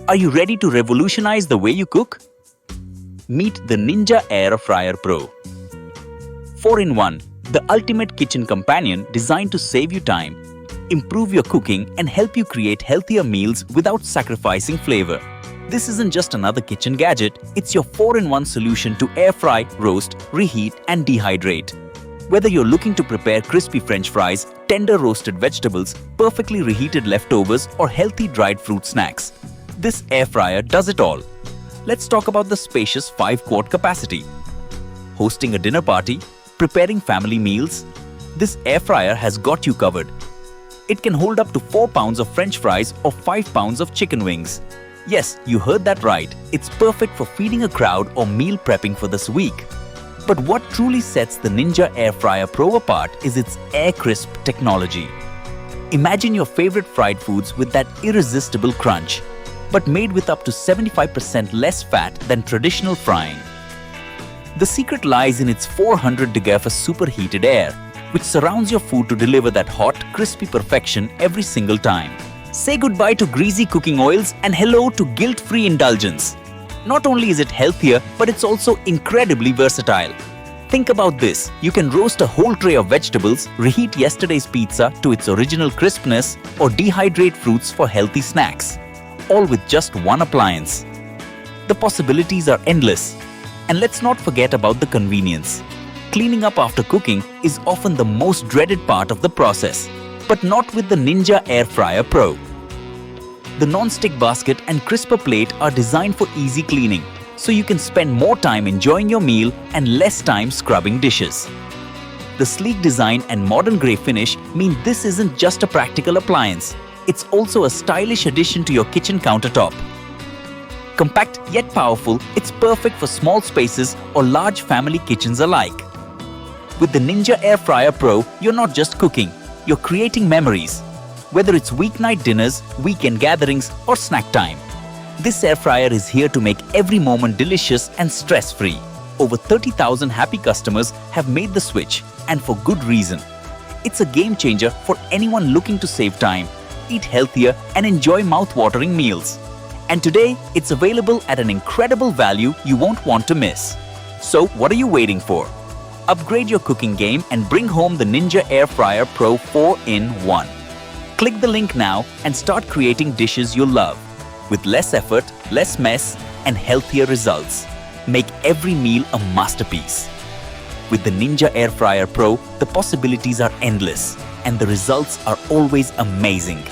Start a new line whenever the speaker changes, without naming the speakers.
Are you ready to revolutionize the way you cook? Meet the Ninja Air Fryer Pro. 4-in-1, the ultimate kitchen companion designed to save you time, improve your cooking, and help you create healthier meals without sacrificing flavor. This isn't just another kitchen gadget, it's your 4-in-1 solution to air fry, roast, reheat, and dehydrate. Whether you're looking to prepare crispy French fries, tender roasted vegetables, perfectly reheated leftovers, or healthy dried fruit snacks, this air fryer does it all. Let's talk about the spacious 5-quart capacity. Hosting a dinner party, preparing family meals, this air fryer has got you covered. It can hold up to 4 pounds of French fries or 5 pounds of chicken wings. Yes, you heard that right. It's perfect for feeding a crowd or meal prepping for this week. But what truly sets the Ninja Air Fryer Pro apart is its air crisp technology. Imagine your favorite fried foods with that irresistible crunch, but made with up to 75% less fat than traditional frying. The secret lies in its 400 degree superheated air, which surrounds your food to deliver that hot, crispy perfection every single time. Say goodbye to greasy cooking oils and hello to guilt-free indulgence. Not only is it healthier, but it's also incredibly versatile. Think about this. You can roast a whole tray of vegetables, reheat yesterday's pizza to its original crispness, or dehydrate fruits for healthy snacks, all with just one appliance. The possibilities are endless. And let's not forget about the convenience. Cleaning up after cooking is often the most dreaded part of the process, but not with the Ninja Air Fryer Pro. The non-stick basket and crisper plate are designed for easy cleaning, so you can spend more time enjoying your meal and less time scrubbing dishes. The sleek design and modern grey finish mean this isn't just a practical appliance, it's also a stylish addition to your kitchen countertop. Compact yet powerful, it's perfect for small spaces or large family kitchens alike. With the Ninja Air Fryer Pro, you're not just cooking, you're creating memories. Whether it's weeknight dinners, weekend gatherings, or snack time, this air fryer is here to make every moment delicious and stress-free. Over 30,000 happy customers have made the switch, and for good reason. It's a game changer for anyone looking to save time, eat healthier, and enjoy mouth-watering meals. And today, it's available at an incredible value you won't want to miss. So, what are you waiting for? Upgrade your cooking game and bring home the Ninja Air Fryer Pro 4-in-1. Click the link now and start creating dishes you'll love. With less effort, less mess, and healthier results. Make every meal a masterpiece. With the Ninja Air Fryer Pro, the possibilities are endless and the results are always amazing.